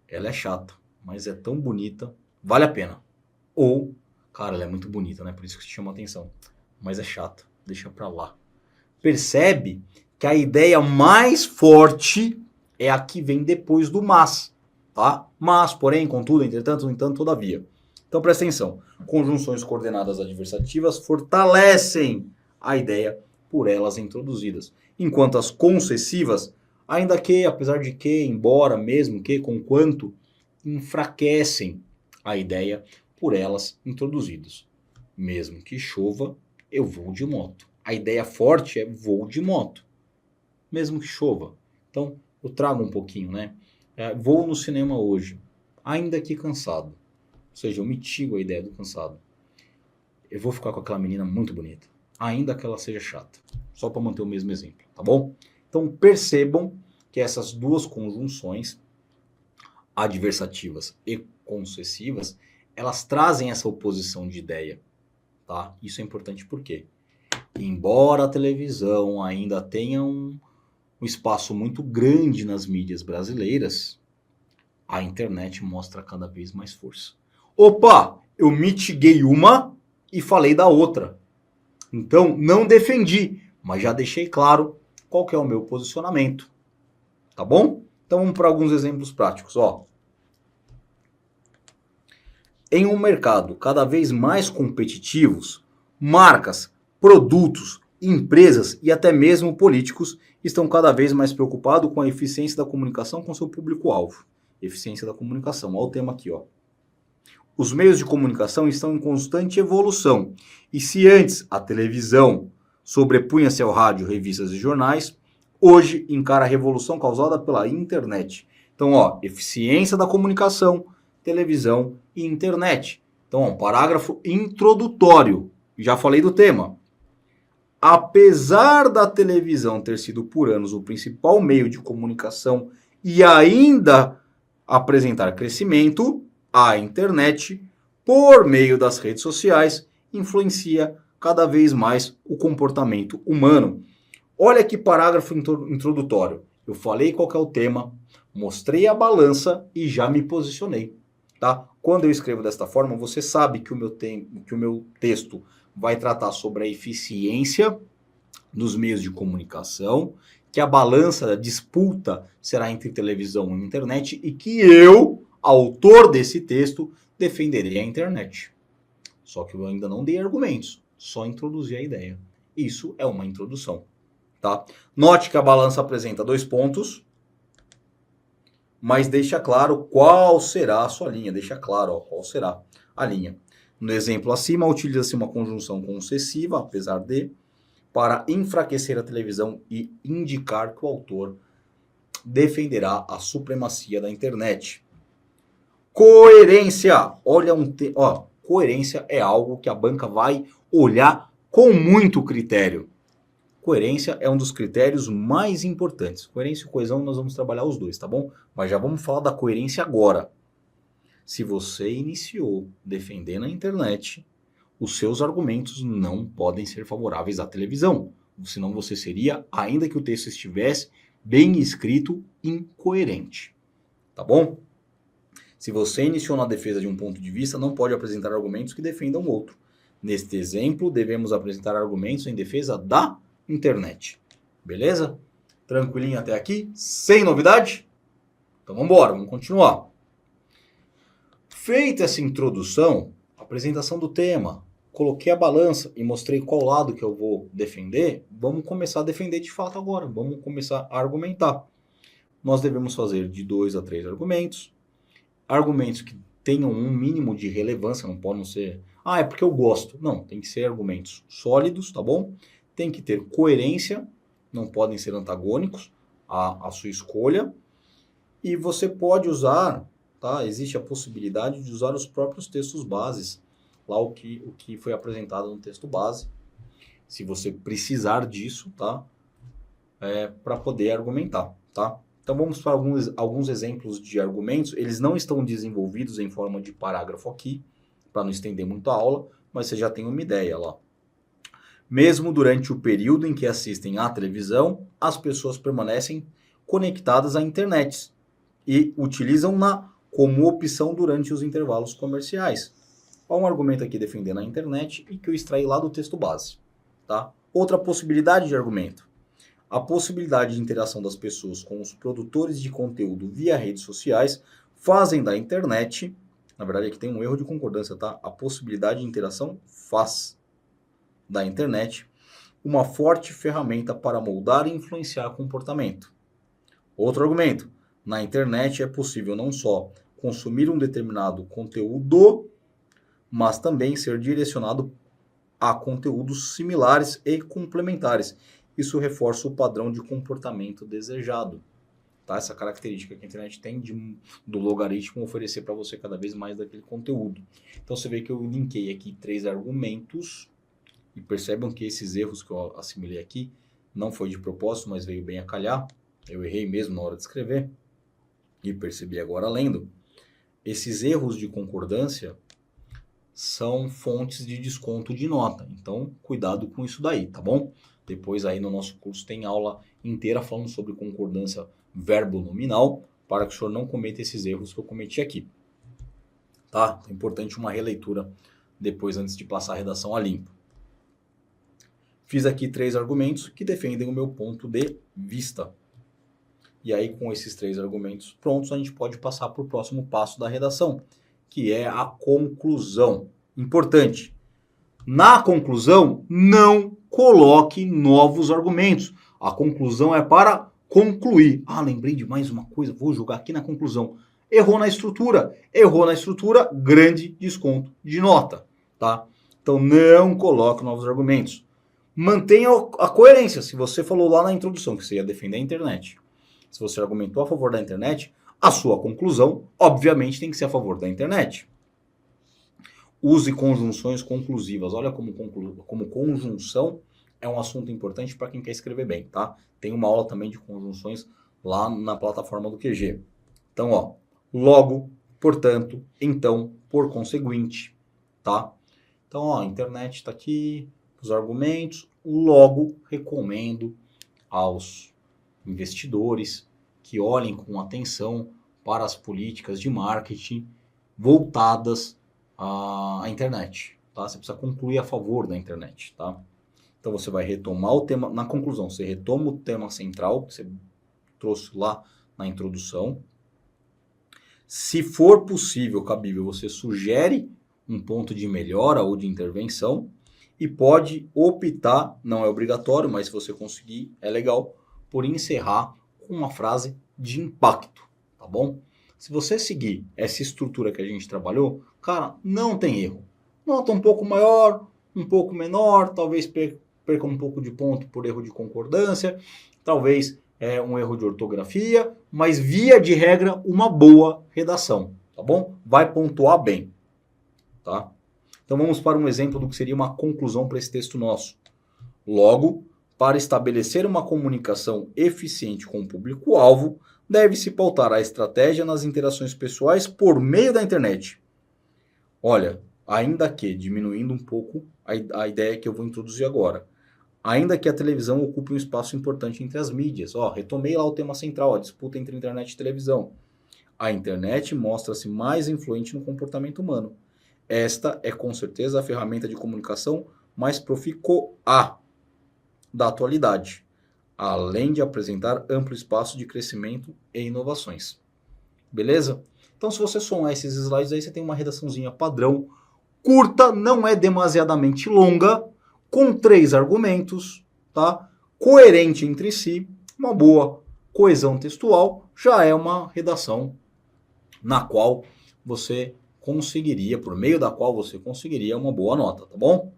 ela é chata, mas é tão bonita, vale a pena. Ou, cara, ela é muito bonita, né? Por isso que te chama a atenção. Mas é chata, deixa pra lá. Percebe que a ideia mais forte é a que vem depois do mas, tá? Mas, porém, contudo, entretanto, no entanto, todavia. Então presta atenção. Conjunções coordenadas adversativas fortalecem a ideia por elas introduzidas. Enquanto as concessivas, ainda que, apesar de que, embora, mesmo que, conquanto, enfraquecem a ideia por elas introduzidas. Mesmo que chova, eu vou de moto. A ideia forte é vou de moto, mesmo que chova. Então, eu trago um pouquinho, né? Vou no cinema hoje, ainda que cansado. Ou seja, eu mitigo a ideia do cansado. Eu vou ficar com aquela menina muito bonita, ainda que ela seja chata. Só para manter o mesmo exemplo, tá bom? Então, percebam que essas duas conjunções, adversativas e concessivas, elas trazem essa oposição de ideia, tá? Isso é importante por quê? Embora a televisão ainda tenha um espaço muito grande nas mídias brasileiras, a internet mostra cada vez mais força. Opa, eu mitiguei uma e falei da outra. Então, não defendi, mas já deixei claro qual que é o meu posicionamento. Tá bom? Então, vamos para alguns exemplos práticos. Ó. Em um mercado cada vez mais competitivos, marcas, produtos, empresas e até mesmo políticos estão cada vez mais preocupados com a eficiência da comunicação com seu público-alvo. Eficiência da comunicação, olha o tema aqui, ó. Os meios de comunicação estão em constante evolução. E se antes a televisão sobrepunha-se ao rádio, revistas e jornais, hoje encara a revolução causada pela internet. Então, ó, eficiência da comunicação, televisão e internet. Então, ó, um parágrafo introdutório. Já falei do tema. Apesar da televisão ter sido por anos o principal meio de comunicação e ainda apresentar crescimento, a internet, por meio das redes sociais, influencia cada vez mais o comportamento humano. Olha que parágrafo introdutório. Eu falei qual que é o tema, mostrei a balança e já me posicionei. Tá? Quando eu escrevo desta forma, você sabe que o meu texto vai tratar sobre a eficiência dos meios de comunicação, que a balança da disputa será entre televisão e internet e que eu, autor desse texto, defenderei a internet. Só que eu ainda não dei argumentos, só introduzi a ideia. Isso é uma introdução. Tá? Note que a balança apresenta 2 pontos, mas deixa claro qual será a sua linha. Deixa claro, ó, qual será a linha. No exemplo acima, utiliza-se uma conjunção concessiva, apesar de, para enfraquecer a televisão e indicar que o autor defenderá a supremacia da internet. Coerência. Olha coerência é algo que a banca vai olhar com muito critério. Coerência é um dos critérios mais importantes. Coerência e coesão nós vamos trabalhar os dois, tá bom? Mas já vamos falar da coerência agora. Se você iniciou defendendo a internet, os seus argumentos não podem ser favoráveis à televisão. Senão você seria, ainda que o texto estivesse bem escrito, incoerente. Tá bom? Se você iniciou na defesa de um ponto de vista, não pode apresentar argumentos que defendam outro. Neste exemplo, devemos apresentar argumentos em defesa da internet. Beleza? Tranquilinho até aqui? Sem novidade? Então vamos embora, vamos continuar. Feita essa introdução, apresentação do tema, coloquei a balança e mostrei qual lado que eu vou defender, vamos começar a defender de fato agora, vamos começar a argumentar. Nós devemos fazer de 2 a 3 argumentos, argumentos que tenham um mínimo de relevância, não podem ser, é porque eu gosto. Não, tem que ser argumentos sólidos, tá bom? Tem que ter coerência, não podem ser antagônicos à sua escolha. E você pode usar, tá? Existe a possibilidade de usar os próprios textos bases, lá o que foi apresentado no texto base, se você precisar disso, tá? Para poder argumentar, tá? Então vamos para alguns exemplos de argumentos. Eles não estão desenvolvidos em forma de parágrafo aqui, para não estender muito a aula, mas você já tem uma ideia lá. Mesmo durante o período em que assistem à televisão, as pessoas permanecem conectadas à internet e utilizam-na como opção durante os intervalos comerciais. Há um argumento aqui defendendo a internet e que eu extraí lá do texto base. Tá? Outra possibilidade de argumento. A possibilidade de interação das pessoas com os produtores de conteúdo via redes sociais fazem da internet, na verdade aqui tem um erro de concordância, tá? A possibilidade de interação faz da internet uma forte ferramenta para moldar e influenciar comportamento. Outro argumento. Na internet é possível não só consumir um determinado conteúdo, mas também ser direcionado a conteúdos similares e complementares. Isso reforça o padrão de comportamento desejado. Tá? Essa característica que a internet tem do logaritmo oferecer para você cada vez mais daquele conteúdo. Então você vê que eu linkei aqui 3 argumentos e percebam que esses erros que eu assimilei aqui não foi de propósito, mas veio bem a calhar. Eu errei mesmo na hora de escrever e percebi agora lendo. Esses erros de concordância são fontes de desconto de nota. Então, cuidado com isso daí, tá bom? Depois aí no nosso curso tem aula inteira falando sobre concordância verbo-nominal, para que o senhor não cometa esses erros que eu cometi aqui. Tá? É importante uma releitura depois, antes de passar a redação a limpo. Fiz aqui 3 argumentos que defendem o meu ponto de vista. E aí, com esses 3 argumentos prontos, a gente pode passar para o próximo passo da redação, que é a conclusão. Importante. Na conclusão, não coloque novos argumentos. A conclusão é para concluir. Ah, lembrei de mais uma coisa, vou jogar aqui na conclusão. Errou na estrutura. Errou na estrutura, grande desconto de nota. Tá? Então, não coloque novos argumentos. Mantenha a coerência. Se você falou lá na introdução que você ia defender a internet, se você argumentou a favor da internet, a sua conclusão, obviamente, tem que ser a favor da internet. Use conjunções conclusivas. Olha como conjunção é um assunto importante para quem quer escrever bem, tá? Tem uma aula também de conjunções lá na plataforma do QG. Então, ó, logo, portanto, então, por conseguinte, tá? Então, ó, a internet está aqui, os argumentos. Logo, recomendo aos investidores que olhem com atenção para as políticas de marketing voltadas à internet, tá? Você precisa concluir a favor da internet, tá? Então você vai retomar o tema, na conclusão, você retoma o tema central que você trouxe lá na introdução. Se for possível, cabível, você sugere um ponto de melhora ou de intervenção e pode optar, não é obrigatório, mas se você conseguir, é legal, por encerrar com uma frase de impacto, tá bom? Se você seguir essa estrutura que a gente trabalhou, cara, não tem erro. Nota um pouco maior, um pouco menor, talvez perca um pouco de ponto por erro de concordância, talvez um erro de ortografia, mas via de regra uma boa redação, tá bom? Vai pontuar bem, tá? Então vamos para um exemplo do que seria uma conclusão para esse texto nosso. Logo, para estabelecer uma comunicação eficiente com o público-alvo, deve-se pautar a estratégia nas interações pessoais por meio da internet. Olha, ainda que, diminuindo um pouco a ideia que eu vou introduzir agora, ainda que a televisão ocupe um espaço importante entre as mídias, ó, retomei lá o tema central, a disputa entre internet e televisão. A internet mostra-se mais influente no comportamento humano. Esta é com certeza a ferramenta de comunicação mais profícua da atualidade, além de apresentar amplo espaço de crescimento e inovações. Beleza? Então, se você somar esses slides aí, você tem uma redaçãozinha padrão, curta, não é demasiadamente longa, com 3 argumentos, tá? Coerente entre si, uma boa coesão textual, já é uma redação na qual você conseguiria, por meio da qual você conseguiria uma boa nota, tá bom?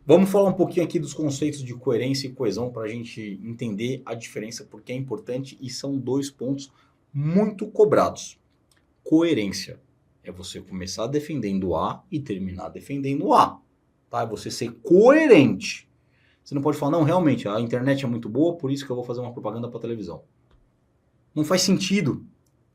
Vamos falar um pouquinho aqui dos conceitos de coerência e coesão para a gente entender a diferença, porque é importante e são 2 pontos muito cobrados. Coerência é você começar defendendo A e terminar defendendo A, tá? É você ser coerente. Você não pode falar, não, realmente, a internet é muito boa, por isso que eu vou fazer uma propaganda para televisão. Não faz sentido,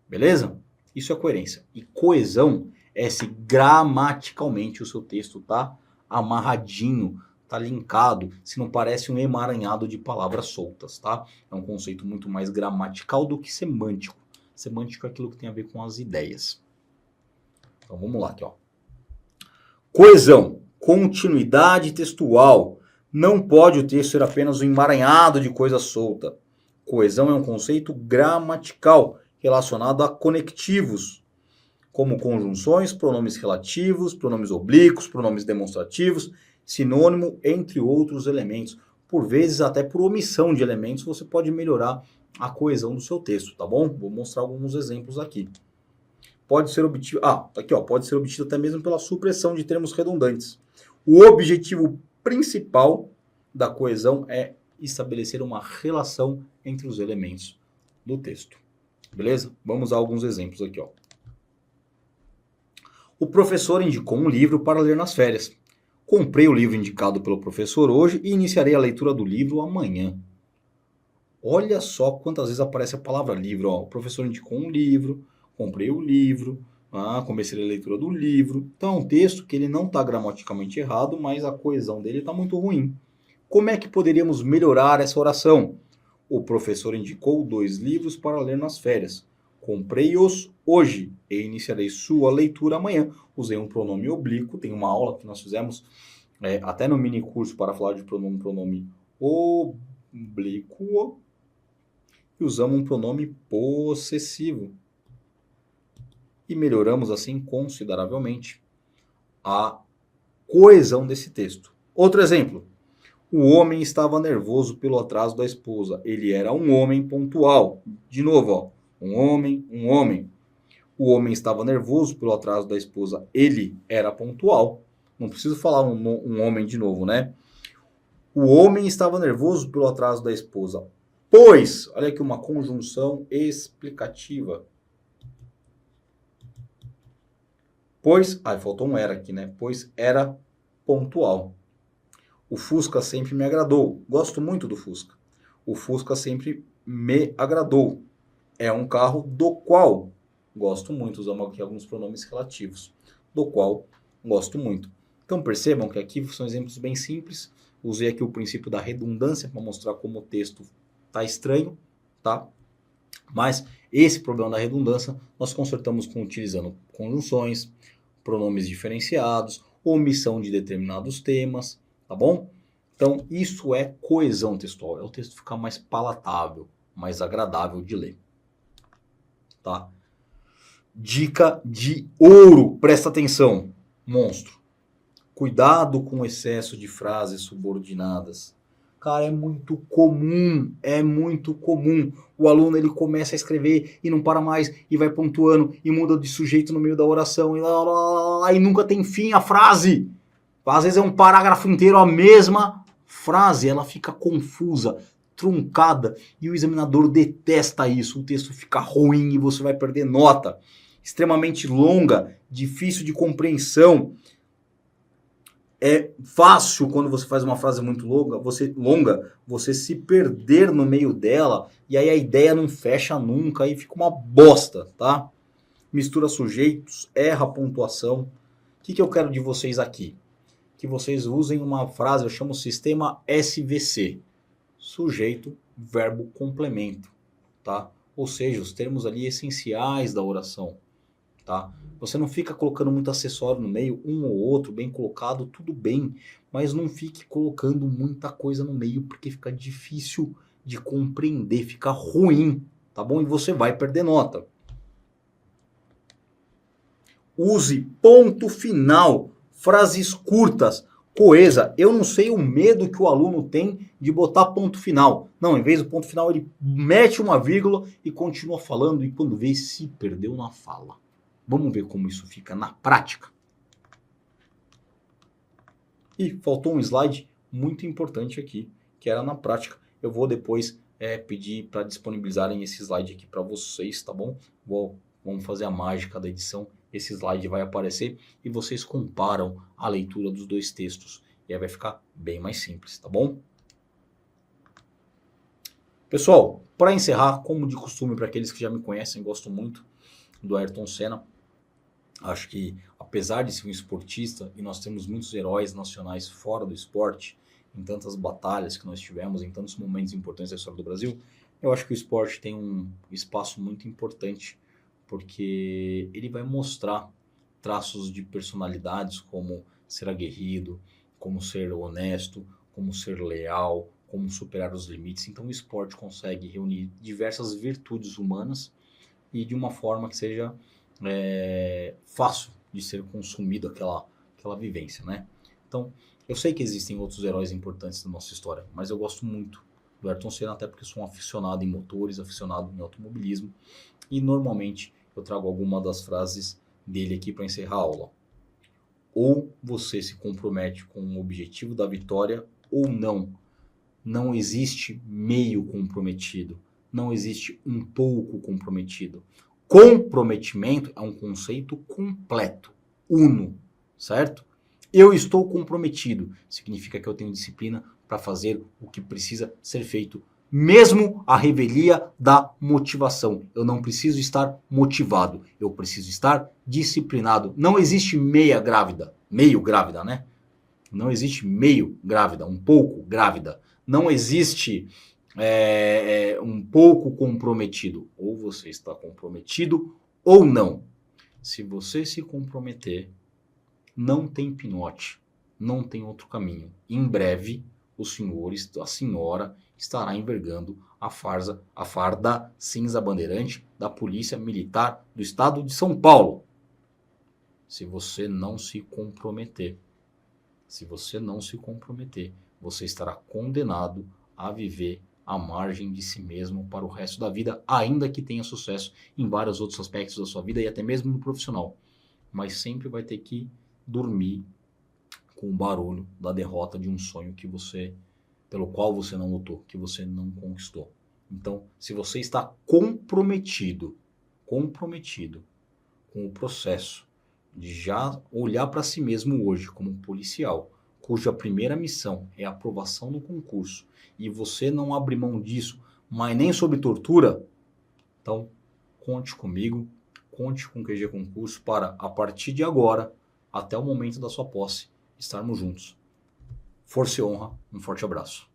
beleza? Isso é coerência. E coesão é se gramaticalmente o seu texto tá amarradinho, tá linkado, se não parece um emaranhado de palavras soltas, tá? É um conceito muito mais gramatical do que semântico. Semântico é aquilo que tem a ver com as ideias. Então vamos lá aqui, ó. Coesão, continuidade textual. Não pode o texto ser apenas um emaranhado de coisa solta. Coesão é um conceito gramatical relacionado a conectivos, como conjunções, pronomes relativos, pronomes oblíquos, pronomes demonstrativos, sinônimo, entre outros elementos. Por vezes, até por omissão de elementos, você pode melhorar a coesão do seu texto, tá bom? Vou mostrar alguns exemplos aqui. Pode ser obtido, aqui ó, pode ser obtido até mesmo pela supressão de termos redundantes. O objetivo principal da coesão é estabelecer uma relação entre os elementos do texto. Beleza? Vamos a alguns exemplos aqui, ó. O professor indicou um livro para ler nas férias. Comprei o livro indicado pelo professor hoje e iniciarei a leitura do livro amanhã. Olha só quantas vezes aparece a palavra livro. Ó. O professor indicou um livro, comprei o livro, comecei a leitura do livro. Então é um texto que ele não está gramaticalmente errado, mas a coesão dele está muito ruim. Como é que poderíamos melhorar essa oração? O professor indicou 2 livros para ler nas férias. Comprei-os hoje e iniciarei sua leitura amanhã. Usei um pronome oblíquo. Tem uma aula que nós fizemos até no mini curso para falar de pronome oblíquo. E usamos um pronome possessivo. E melhoramos assim consideravelmente a coesão desse texto. Outro exemplo. O homem estava nervoso pelo atraso da esposa. Ele era um homem pontual. De novo, ó. Um homem. O homem estava nervoso pelo atraso da esposa. Ele era pontual. Não preciso falar um homem de novo, né? O homem estava nervoso pelo atraso da esposa. Pois, olha aqui uma conjunção explicativa. Pois, faltou um era aqui, né? Pois era pontual. O Fusca sempre me agradou. Gosto muito do Fusca. O Fusca sempre me agradou. É um carro do qual gosto muito. Usamos aqui alguns pronomes relativos. Do qual gosto muito. Então percebam que aqui são exemplos bem simples. Usei aqui o princípio da redundância para mostrar como o texto está estranho, tá? Mas esse problema da redundância nós consertamos utilizando conjunções, pronomes diferenciados, omissão de determinados temas, tá bom? Então isso é coesão textual. É o texto ficar mais palatável, mais agradável de ler. Tá? Dica de ouro, presta atenção, monstro. Cuidado com o excesso de frases subordinadas. Cara, é muito comum. O aluno ele começa a escrever e não para mais, e vai pontuando, e muda de sujeito no meio da oração, e nunca tem fim a frase. Às vezes é um parágrafo inteiro a mesma frase, ela fica confusa, truncada, e o examinador detesta isso. O texto fica ruim e você vai perder nota. Extremamente longa, difícil de compreensão. É fácil quando você faz uma frase muito longa, você se perder no meio dela, e aí a ideia não fecha nunca, aí fica uma bosta, tá? Mistura sujeitos, erra a pontuação. O que eu quero de vocês aqui? Que vocês usem uma frase, eu chamo sistema SVC. Sujeito, verbo, complemento, tá? Ou seja, os termos ali essenciais da oração, tá? Você não fica colocando muito acessório no meio, um ou outro, bem colocado, tudo bem. Mas não fique colocando muita coisa no meio, porque fica difícil de compreender, fica ruim, tá bom? E você vai perder nota. Use ponto final, frases curtas, coesa. Eu não sei o medo que o aluno tem de botar ponto final. Não, em vez do ponto final, ele mete uma vírgula e continua falando, e quando vê, se perdeu na fala. Vamos ver como isso fica na prática. E faltou um slide muito importante aqui, que era na prática. Eu vou depois pedir para disponibilizarem esse slide aqui para vocês, tá bom? Vamos fazer a mágica da edição. Esse slide vai aparecer e vocês comparam a leitura dos 2 textos. E aí vai ficar bem mais simples, tá bom? Pessoal, para encerrar, como de costume, para aqueles que já me conhecem, gosto muito do Ayrton Senna. Acho que, apesar de ser um esportista, e nós temos muitos heróis nacionais fora do esporte, em tantas batalhas que nós tivemos, em tantos momentos importantes da história do Brasil, eu acho que o esporte tem um espaço muito importante, porque ele vai mostrar traços de personalidades como ser aguerrido, como ser honesto, como ser leal, como superar os limites. Então, o esporte consegue reunir diversas virtudes humanas e de uma forma que seja fácil de ser consumido aquela vivência, né? Então, eu sei que existem outros heróis importantes da nossa história, mas eu gosto muito do Ayrton Senna, até porque sou um aficionado em motores, aficionado em automobilismo, e normalmente eu trago alguma das frases dele aqui para encerrar a aula. Ou você se compromete com o objetivo da vitória, ou não. Não existe meio comprometido. Não existe um pouco comprometido. Comprometimento é um conceito completo, uno, certo? Eu estou comprometido. Significa que eu tenho disciplina para fazer o que precisa ser feito, mesmo a revelia da motivação. Eu não preciso estar motivado, eu preciso estar disciplinado. Não existe meia grávida, meio grávida, né? Não existe meio grávida, um pouco grávida. Não existe um pouco comprometido. Ou você está comprometido ou não. Se você se comprometer, não tem pinote, não tem outro caminho. Em breve, o senhor, a senhora, estará envergando a farda cinza bandeirante da Polícia Militar do Estado de São Paulo. Se você não se comprometer. Se você não se comprometer, você estará condenado a viver à margem de si mesmo para o resto da vida, ainda que tenha sucesso em vários outros aspectos da sua vida e até mesmo no profissional. Mas sempre vai ter que dormir com o barulho da derrota de um sonho pelo qual você não lutou, que você não conquistou. Então, se você está comprometido com o processo de já olhar para si mesmo hoje como um policial, cuja primeira missão é a aprovação no concurso, e você não abre mão disso, mas nem sob tortura, então conte comigo, conte com o QG Concurso para, a partir de agora, até o momento da sua posse, estarmos juntos. Força e honra, um forte abraço.